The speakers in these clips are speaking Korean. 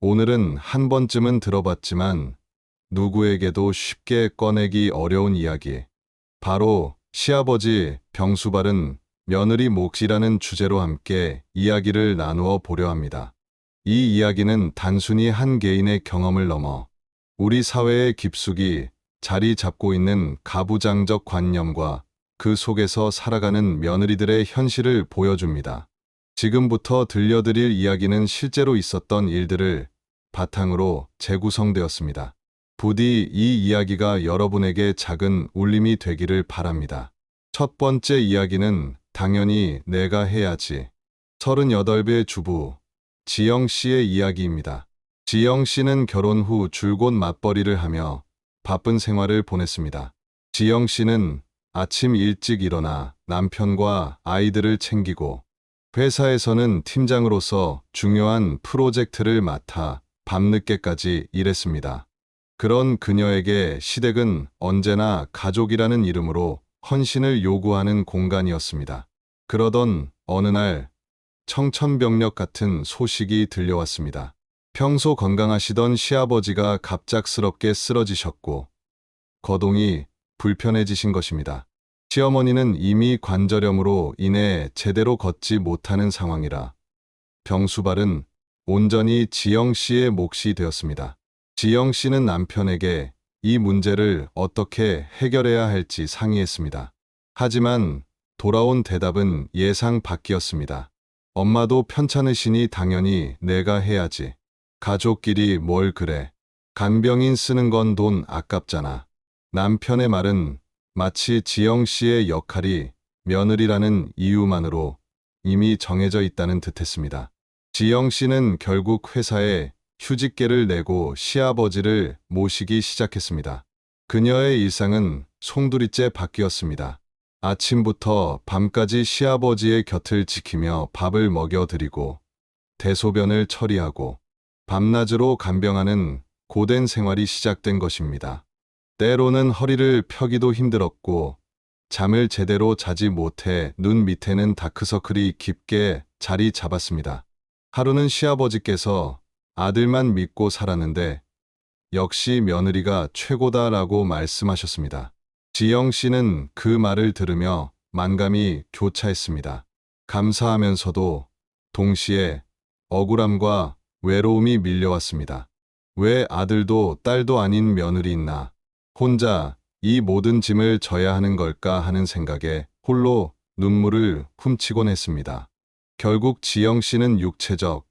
오늘은 한 번쯤은 들어봤지만 누구에게도 쉽게 꺼내기 어려운 이야기. 바로 시아버지 병수 바른 며느리 몫이라는 주제로 함께 이야기를 나누어 보려 합니다. 이 이야기는 단순히 한 개인의 경험을 넘어 우리 사회의 깊숙이 자리 잡고 있는 가부장적 관념과 그 속에서 살아가는 며느리들의 현실을 보여줍니다. 지금부터 들려드릴 이야기는 실제로 있었던 일들을 바탕으로 재구성되었습니다. 부디 이 이야기가 여러분에게 작은 울림이 되기를 바랍니다. 첫 번째 이야기는 당연히 내가 해야지. 38배 주부 지영 씨의 이야기입니다. 지영 씨는 결혼 후 줄곧 맞벌이를 하며 바쁜 생활을 보냈습니다. 지영 씨는 아침 일찍 일어나 남편과 아이들을 챙기고 회사에서는 팀장으로서 중요한 프로젝트를 맡아 밤늦게까지 일했습니다. 그런 그녀에게 시댁은 언제나 가족이라는 이름으로 헌신을 요구하는 공간이었습니다. 그러던 어느 날 청천벽력 같은 소식이 들려왔습니다. 평소 건강하시던 시아버지가 갑작스럽게 쓰러지셨고 거동이 불편해지신 것입니다. 시어머니는 이미 관절염으로 인해 제대로 걷지 못하는 상황이라 병수발은 온전히 지영 씨의 몫이 되었습니다. 지영 씨는 남편에게 이 문제를 어떻게 해결해야 할지 상의했습니다. 하지만 돌아온 대답은 예상 밖이었습니다. 엄마도 편찮으시니 당연히 내가 해야지. 가족끼리 뭘 그래. 간병인 쓰는 건 돈 아깝잖아. 남편의 말은 마치 지영 씨의 역할이 며느리라는 이유만으로 이미 정해져 있다는 듯했습니다. 지영 씨는 결국 회사에 휴직계를 내고 시아버지를 모시기 시작했습니다. 그녀의 일상은 송두리째 바뀌었습니다. 아침부터 밤까지 시아버지의 곁을 지키며 밥을 먹여드리고 대소변을 처리하고 밤낮으로 간병하는 고된 생활이 시작된 것입니다. 때로는 허리를 펴기도 힘들었고 잠을 제대로 자지 못해 눈 밑에는 다크서클이 깊게 자리 잡았습니다. 하루는 시아버지께서 아들만 믿고 살았는데 역시 며느리가 최고다라고 말씀하셨습니다. 지영 씨는 그 말을 들으며 만감이 교차했습니다. 감사하면서도 동시에 억울함과 외로움이 밀려왔습니다. 왜 아들도 딸도 아닌 며느리 있나? 혼자 이 모든 짐을 져야 하는 걸까 하는 생각에 홀로 눈물을 훔치곤 했습니다. 결국 지영 씨는 육체적,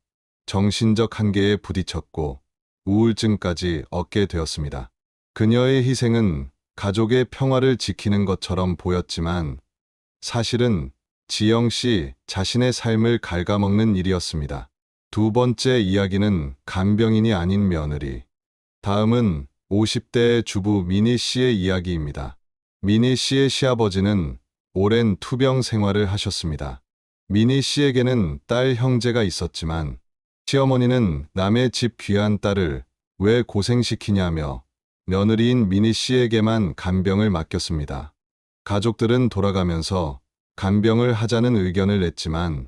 정신적 한계에 부딪혔고 우울증까지 얻게 되었습니다. 그녀의 희생은 가족의 평화를 지키는 것처럼 보였지만 사실은 지영 씨 자신의 삶을 갉아먹는 일이었습니다. 두 번째 이야기는 간병인이 아닌 며느리. 다음은 50대 주부 미니 씨의 이야기입니다. 미니 씨의 시아버지는 오랜 투병 생활을 하셨습니다. 미니 씨에게는 딸 형제가 있었지만 시어머니는 남의 집 귀한 딸을 왜 고생시키냐며 며느리인 미니 씨에게만 간병을 맡겼습니다. 가족들은 돌아가면서 간병을 하자는 의견을 냈지만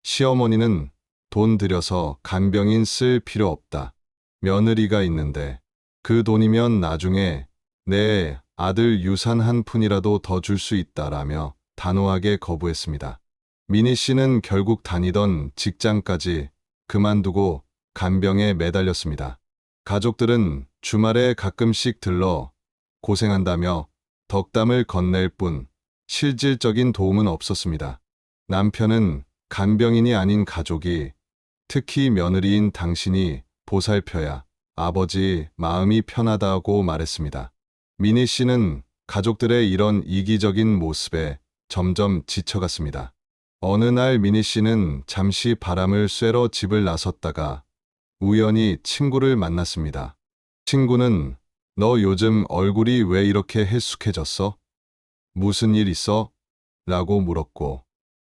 시어머니는 돈 들여서 간병인 쓸 필요 없다. 며느리가 있는데 그 돈이면 나중에 내 아들 유산 한 푼이라도 더 줄 수 있다라며 단호하게 거부했습니다. 미니 씨는 결국 다니던 직장까지 그만두고 간병에 매달렸습니다. 가족들은 주말에 가끔씩 들러 고생한다며 덕담을 건넬 뿐 실질적인 도움은 없었습니다. 남편은 간병인이 아닌 가족이, 특히 며느리인 당신이 보살펴야 아버지 마음이 편하다고 말했습니다. 미니 씨는 가족들의 이런 이기적인 모습에 점점 지쳐갔습니다. 어느 날 미니 씨는 잠시 바람을 쐬러 집을 나섰다가 우연히 친구를 만났습니다. 친구는 너 요즘 얼굴이 왜 이렇게 헬쑥해졌어? 무슨 일 있어? 라고 물었고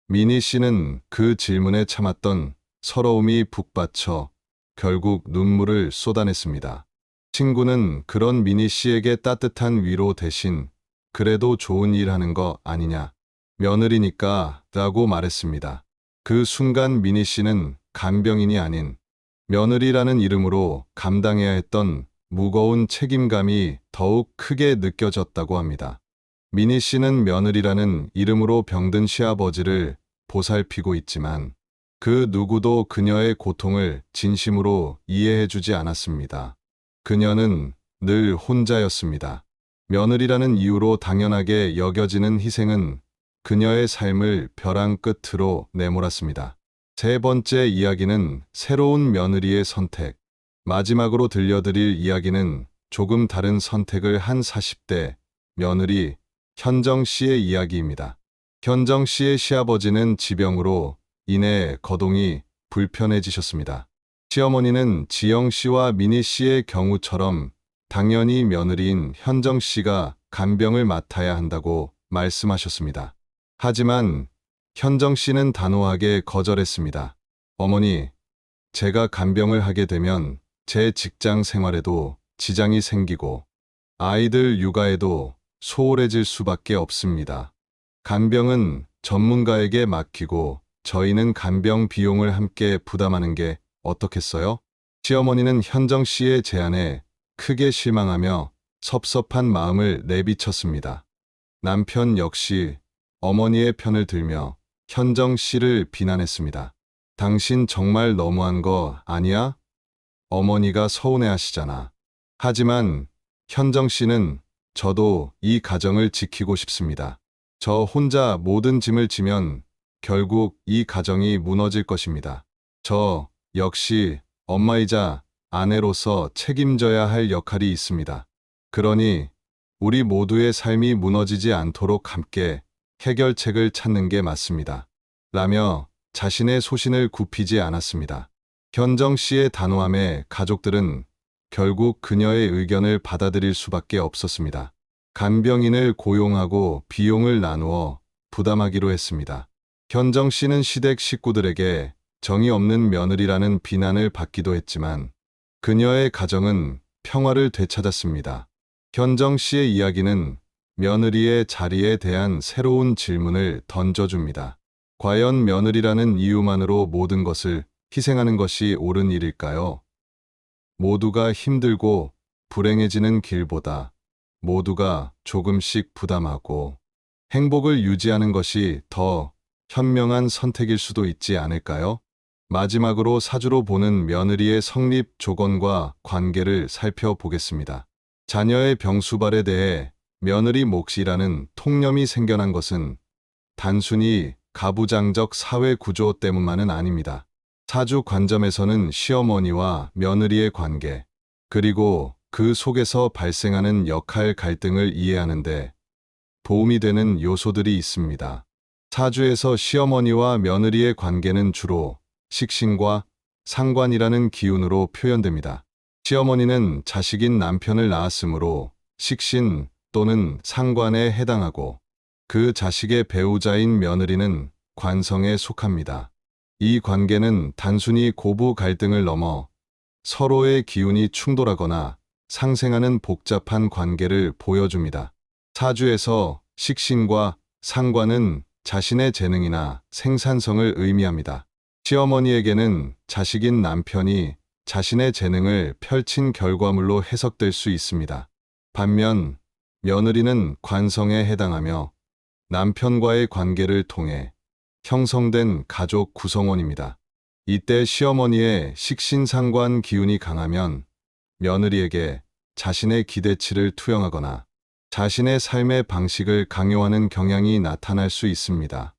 미니 씨는 그 질문에 참았던 서러움이 북받쳐 결국 눈물을 쏟아냈습니다. 친구는 그런 미니 씨에게 따뜻한 위로 대신 그래도 좋은 일 하는 거 아니냐? 며느리니까 라고 말했습니다. 그 순간 미니 씨는 간병인이 아닌 며느리라는 이름으로 감당해야 했던 무거운 책임감이 더욱 크게 느껴졌다고 합니다. 미니 씨는 며느리라는 이름으로 병든 시아버지를 보살피고 있지만 그 누구도 그녀의 고통을 진심으로 이해해주지 않았습니다. 그녀는 늘 혼자였습니다. 며느리라는 이유로 당연하게 여겨지는 희생은 그녀의 삶을 벼랑 끝으로 내몰았습니다. 세 번째 이야기는 새로운 며느리의 선택. 마지막으로 들려드릴 이야기는 조금 다른 선택을 한 40대 며느리 현정 씨의 이야기입니다. 현정 씨의 시아버지는 지병으로 인해 거동이 불편해지셨습니다. 시어머니는 지영 씨와 미니 씨의 경우처럼 당연히 며느리인 현정 씨가 간병을 맡아야 한다고 말씀하셨습니다. 하지만 현정 씨는 단호하게 거절했습니다. 어머니, 제가 간병을 하게 되면 제 직장 생활에도 지장이 생기고 아이들 육아에도 소홀해질 수밖에 없습니다. 간병은 전문가에게 맡기고 저희는 간병 비용을 함께 부담하는 게 어떻겠어요? 시어머니는 현정 씨의 제안에 크게 실망하며 섭섭한 마음을 내비쳤습니다. 남편 역시 어머니의 편을 들며 현정 씨를 비난했습니다. 당신 정말 너무한 거 아니야? 어머니가 서운해하시잖아. 하지만 현정 씨는 저도 이 가정을 지키고 싶습니다. 저 혼자 모든 짐을 지면 결국 이 가정이 무너질 것입니다. 저 역시 엄마이자 아내로서 책임져야 할 역할이 있습니다. 그러니 우리 모두의 삶이 무너지지 않도록 함께 해결책을 찾는 게 맞습니다. 라며 자신의 소신을 굽히지 않았습니다. 현정 씨의 단호함에 가족들은 결국 그녀의 의견을 받아들일 수밖에 없었습니다. 간병인을 고용하고 비용을 나누어 부담하기로 했습니다. 현정 씨는 시댁 식구들에게 정이 없는 며느리라는 비난을 받기도 했지만 그녀의 가정은 평화를 되찾았습니다. 현정 씨의 이야기는 며느리의 자리에 대한 새로운 질문을 던져줍니다. 과연 며느리라는 이유만으로 모든 것을 희생하는 것이 옳은 일일까요? 모두가 힘들고 불행해지는 길보다 모두가 조금씩 부담하고 행복을 유지하는 것이 더 현명한 선택일 수도 있지 않을까요? 마지막으로 사주로 보는 며느리의 성립 조건과 관계를 살펴보겠습니다. 자녀의 병수발에 대해 며느리 몫이라는 통념이 생겨난 것은 단순히 가부장적 사회 구조 때문만은 아닙니다. 사주 관점에서는 시어머니와 며느리의 관계, 그리고 그 속에서 발생하는 역할 갈등을 이해하는데 도움이 되는 요소들이 있습니다. 사주에서 시어머니와 며느리의 관계는 주로 식신과 상관이라는 기운으로 표현됩니다. 시어머니는 자식인 남편을 낳았으므로 식신 또는 상관에 해당하고 그 자식의 배우자인 며느리는 관성에 속합니다. 이 관계는 단순히 고부 갈등을 넘어 서로의 기운이 충돌하거나 상생하는 복잡한 관계를 보여줍니다. 사주에서 식신과 상관은 자신의 재능이나 생산성을 의미합니다. 시어머니에게는 자식인 남편이 자신의 재능을 펼친 결과물로 해석될 수 있습니다. 반면 며느리는 관성에 해당하며 남편과의 관계를 통해 형성된 가족 구성원입니다. 이때 시어머니의 식신상관 기운이 강하면 며느리에게 자신의 기대치를 투영하거나 자신의 삶의 방식을 강요하는 경향이 나타날 수 있습니다.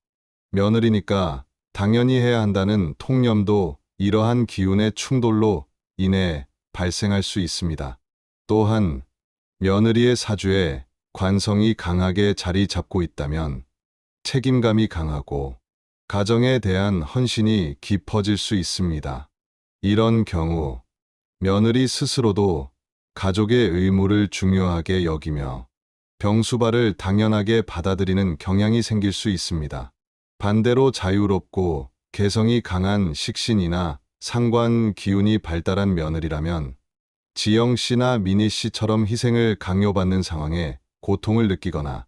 며느리니까 당연히 해야 한다는 통념도 이러한 기운의 충돌로 인해 발생할 수 있습니다. 또한 며느리의 사주에 관성이 강하게 자리 잡고 있다면 책임감이 강하고 가정에 대한 헌신이 깊어질 수 있습니다. 이런 경우 며느리 스스로도 가족의 의무를 중요하게 여기며 병수발을 당연하게 받아들이는 경향이 생길 수 있습니다. 반대로 자유롭고 개성이 강한 식신이나 상관 기운이 발달한 며느리라면 지영 씨나 미니 씨처럼 희생을 강요받는 상황에 고통을 느끼거나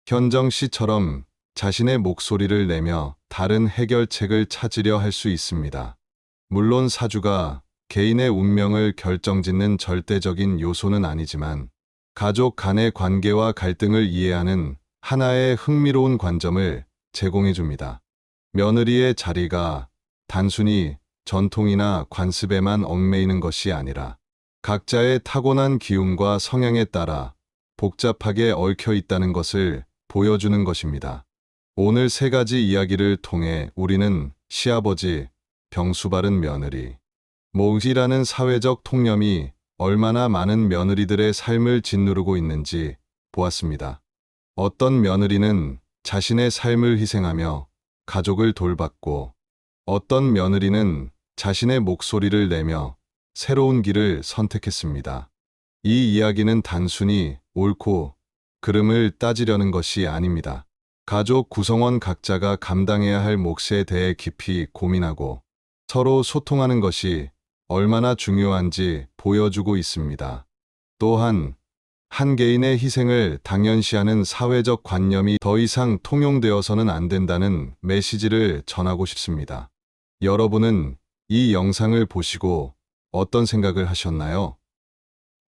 현정 씨처럼 자신의 목소리를 내며 다른 해결책을 찾으려 할 수 있습니다. 물론 사주가 개인의 운명을 결정짓는 절대적인 요소는 아니지만 가족 간의 관계와 갈등을 이해하는 하나의 흥미로운 관점을 제공해 줍니다. 며느리의 자리가 단순히 전통이나 관습에만 얽매이는 것이 아니라 각자의 타고난 기운과 성향에 따라 복잡하게 얽혀 있다는 것을 보여주는 것입니다. 오늘 세 가지 이야기를 통해 우리는 시아버지, 병수 바른 며느리, 몫이라는 사회적 통념이 얼마나 많은 며느리들의 삶을 짓누르고 있는지 보았습니다. 어떤 며느리는 자신의 삶을 희생하며 가족을 돌봤고, 어떤 며느리는 자신의 목소리를 내며 새로운 길을 선택했습니다. 이 이야기는 단순히 옳고 그름을 따지려는 것이 아닙니다. 가족 구성원 각자가 감당해야 할 몫에 대해 깊이 고민하고 서로 소통하는 것이 얼마나 중요한지 보여주고 있습니다. 또한 한 개인의 희생을 당연시하는 사회적 관념이 더 이상 통용되어서는 안 된다는 메시지를 전하고 싶습니다. 여러분은 이 영상을 보시고 어떤 생각을 하셨나요?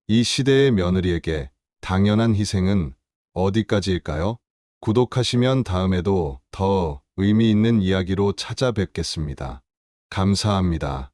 이 시대의 며느리에게 당연한 희생은 어디까지일까요? 구독하시면 다음에도 더 의미 있는 이야기로 찾아뵙겠습니다. 감사합니다.